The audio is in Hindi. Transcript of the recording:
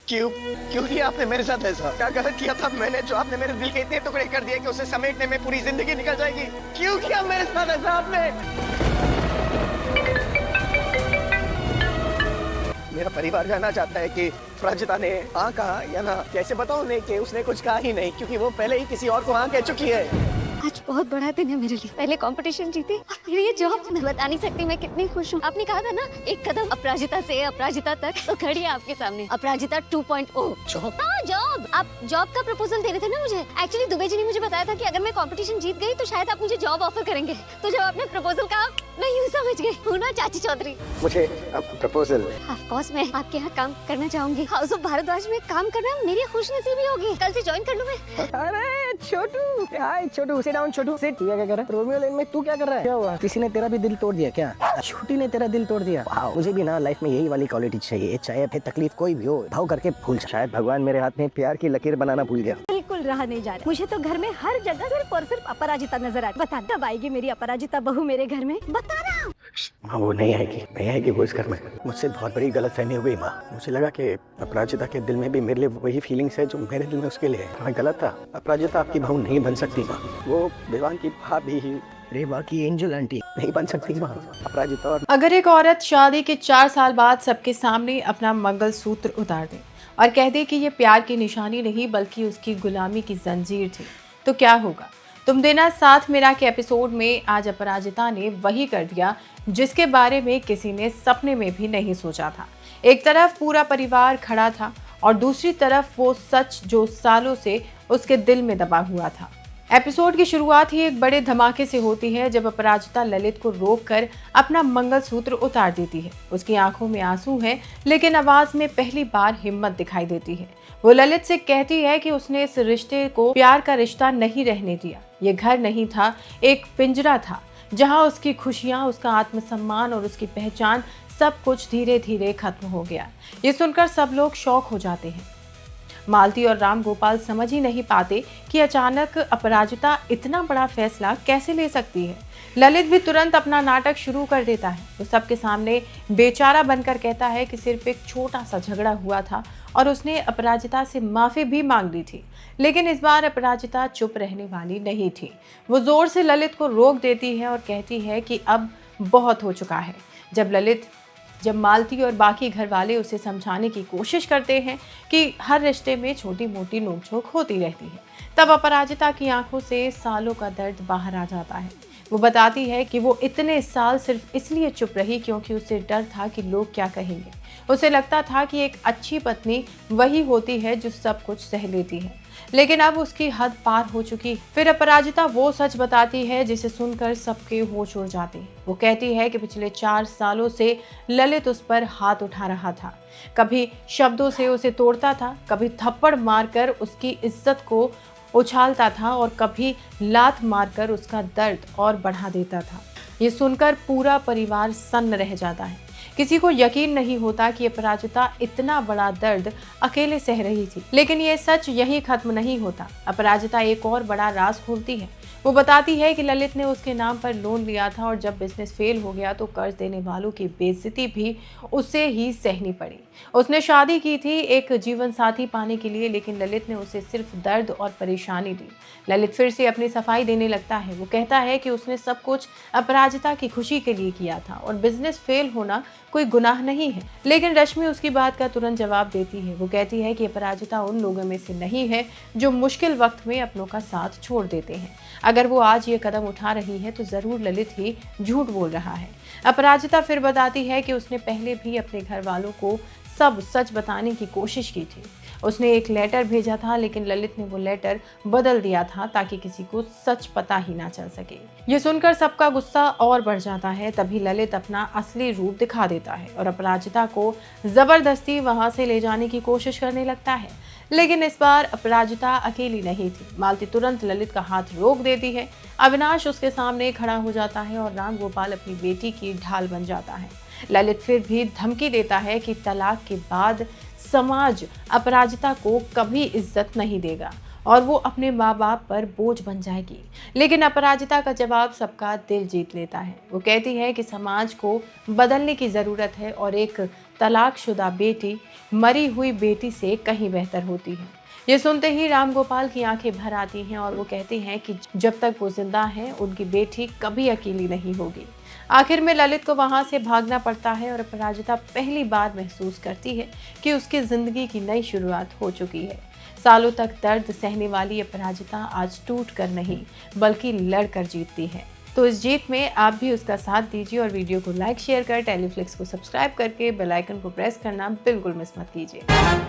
क्यों क्यों किया आपने मेरे साथ ऐसा? क्या गलत किया था मैंने जो आपने मेरे दिल के इतने टुकड़े कर दिए कि उसे समेटने में पूरी जिंदगी निकल जाएगी? क्यों किया मेरे साथ ऐसा आपने? मेरा परिवार जानना चाहता है कि अपराजिता ने हाँ कहा या ना। कैसे बताऊं उन्हें कि उसने कुछ कहा ही नहीं, क्योंकि वो पहले ही किसी और को हाँ कह चुकी है। आज बहुत बड़ा दिन है मेरे लिए। पहले कंपटीशन जीती और फिर ये जॉब। मैं बता नहीं सकती मैं कितनी खुश हूँ। आपने कहा था ना एक कदम अपराजिता से अपराजिता तक, तो खड़ी है आपके सामने अपराजिता 2.0। जॉब? हाँ जॉब। आप जॉब का प्रपोजल दे रहे थे ना मुझे। एक्चुअली दुबे जी ने मुझे बताया था कि अगर मैं कंपटीशन जीत गई तो शायद आप मुझे जॉब ऑफर करेंगे। तो जब आपने प्रपोजल कहा मैं यूँ समझ गई हूँ ना चाची चौधरी। मुझे प्रपोजल? ऑफ कोर्स मैं आपके यहाँ काम करना चाहूंगी। हाउस ऑफ भारद्वाज में काम करना मेरी खुशनसीबी होगी। कल से ज्वाइन कर लूँ मैं। अरे छोटू, हाय छोटू, सिट डाउन छोटू, सिट। क्या कर रहा है? रोमियो लेन में तू क्या कर रहा है? क्या हुआ? किसी ने तेरा भी दिल तोड़ दिया क्या? छोटी ने तेरा दिल तोड़ दिया? वाह, मुझे भी ना लाइफ में यही वाली क्वालिटी चाहिए। चाहे फिर तकलीफ कोई भी हो, भाव करके भूल। शायद भगवान मेरे हाथ में प्यार की लकीर बनाना भूल गया। बिल्कुल रहा नहीं जा रहा। मुझे तो घर में हर जगह सिर्फ और सिर्फ अपराजिता नजर आती। बता कब आएगी मेरी अपराजिता बहू मेरे घर में? बता रहा हूँ। माँ वो नहीं आएगी वो इस घर में। मुझसे बहुत बड़ी गलतफहमी हो गई माँ। मुझे लगा कि अपराजिता के दिल में भी मेरे लिए वही फीलिंग्स है जो मेरे दिल में उसके लिए है। मैं गलत था। अपराजिता आपकी बहू नहीं बन सकती माँ। वो विवान की भाभी ही, रेवा की एंजल आंटी नहीं बन सकती माँ। अपराजिता और अगर एक औरत शादी के 4 साल बाद सबके सामने अपना मंगलसूत्र उतार दे और कह दे कि ये प्यार की निशानी नहीं बल्कि उसकी गुलामी की जंजीर थी, तो क्या होगा? तुम देना साथ मेरा के एपिसोड में आज अपराजिता ने वही कर दिया जिसके बारे में किसी ने सपने में भी नहीं सोचा था। एक तरफ पूरा परिवार खड़ा था और दूसरी तरफ वो सच जो सालों से उसके दिल में दबा हुआ था। एपिसोड की शुरुआत ही एक बड़े धमाके से होती है जब अपराजिता ललित को रोककर अपना मंगलसूत्र उतार देती है। उसकी आंखों में आंसू हैं, लेकिन आवाज में पहली बार हिम्मत दिखाई देती है। वो ललित से कहती है कि उसने इस रिश्ते को प्यार का रिश्ता नहीं रहने दिया। ये घर नहीं था, एक पिंजरा था जहां उसकी खुशियां, उसका आत्मसम्मान और उसकी पहचान सब कुछ धीरे धीरे खत्म हो गया। ये सुनकर सब लोग शॉक हो जाते हैं। मालती और राम गोपाल समझ ही नहीं पाते कि अचानक अपराजिता इतना बड़ा फैसला कैसे ले सकती है। ललित भी तुरंत अपना नाटक शुरू कर देता है। वो सबके सामने बेचारा बनकर कहता है कि सिर्फ एक छोटा सा झगड़ा हुआ था और उसने अपराजिता से माफ़ी भी मांग ली थी। लेकिन इस बार अपराजिता चुप रहने वाली नहीं थी। वो जोर से ललित को रोक देती है और कहती है कि अब बहुत हो चुका है। जब मालती और बाकी घर वाले उसे समझाने की कोशिश करते हैं कि हर रिश्ते में छोटी मोटी नोकझोंक होती रहती है, तब अपराजिता की आंखों से सालों का दर्द बाहर आ जाता है। वो बताती है कि वो इतने साल सिर्फ इसलिए चुप रही क्योंकि उसे डर था कि लोग क्या कहेंगे। उसे लगता था कि एक अच्छी पत्नी वही होती है जो सब कुछ सह लेती है, लेकिन अब उसकी हद पार हो चुकी। फिर अपराजिता वो सच बताती है जिसे सुनकर सबके होश उड़ जाते हैं। वो कहती है कि पिछले 4 सालों से ललित उस पर हाथ उठा रहा था। कभी शब्दों से उसे तोड़ता था, कभी थप्पड़ मारकर उसकी इज्जत को उछालता था और कभी लात मारकर उसका दर्द और बढ़ा देता था। ये सुनकर पूरा परिवार सन्न रह जाता है। किसी को यकीन नहीं होता कि अपराजिता इतना बड़ा दर्द अकेले सह रही थी। लेकिन ये सच यहीं खत्म नहीं होता। अपराजिता एक और बड़ा राज खोलती है। वो बताती है कि ललित ने उसके नाम पर लोन लिया था और जब बिजनेस फेल हो गया तो कर्ज देने वालों की बेइज्जती भी उसे ही सहनी पड़ी। उसने शादी की थी एक जीवन साथी पाने के लिए, लेकिन ललित ने उसे सिर्फ दर्द और परेशानी दी। ललित फिर से अपनी सफाई देने लगता है। वो कहता है कि उसने सब कुछ अपराजिता की खुशी के लिए किया था और बिजनेस फेल होना कोई गुनाह नहीं है। लेकिन रश्मि उसकी बात का तुरंत जवाब देती है। वो कहती है कि अपराजिता उन लोगों में से नहीं है जो मुश्किल वक्त में अपनों का साथ छोड़ देते हैं। अगर वो आज ये कदम उठा रही है तो जरूर ललित ही झूठ बोल रहा है। अपराजिता फिर बताती है कि उसने पहले भी अपने घर वालों को सब सच बताने की कोशिश की थी। उसने एक लेटर भेजा था, लेकिन ललित ने वो लेटर बदल दिया था ताकि किसी को सच पता ही ना चल सके। ये सुनकर सबका गुस्सा और बढ़ जाता है। तभी ललित अपना असली रूप दिखा देता है और अपराजिता को जबरदस्ती वहां से ले जाने की कोशिश करने लगता है। लेकिन इस बार अपराजिता अकेली नहीं थी। मालती तुरंत ललित का हाथ रोक देती है। अविनाश उसके सामने खड़ा हो जाता है और राम गोपाल अपनी बेटी की ढाल बन जाता है। ललित फिर भी धमकी देता है कि तलाक के बाद समाज अपराजिता को कभी इज्जत नहीं देगा और वो अपने माँ बाप पर बोझ बन जाएगी। लेकिन अपराजिता का जवाब सबका दिल जीत लेता है। वो कहती है कि समाज को बदलने की ज़रूरत है और एक तलाकशुदा बेटी मरी हुई बेटी से कहीं बेहतर होती है। ये सुनते ही राम गोपाल की आंखें भर आती हैं और वो कहते हैं कि जब तक वो जिंदा हैं उनकी बेटी कभी अकेली नहीं होगी। आखिर में ललित को वहां से भागना पड़ता है और अपराजिता पहली बार महसूस करती है कि उसकी जिंदगी की नई शुरुआत हो चुकी है। सालों तक दर्द सहने वाली अपराजिता आज टूट कर नहीं बल्कि लड़कर जीतती है। तो इस जीत में आप भी उसका साथ दीजिए और वीडियो को लाइक शेयर कर टेलीफ्लिक्स को सब्सक्राइब करके बेल आइकन को प्रेस करना बिल्कुल मिस मत कीजिए।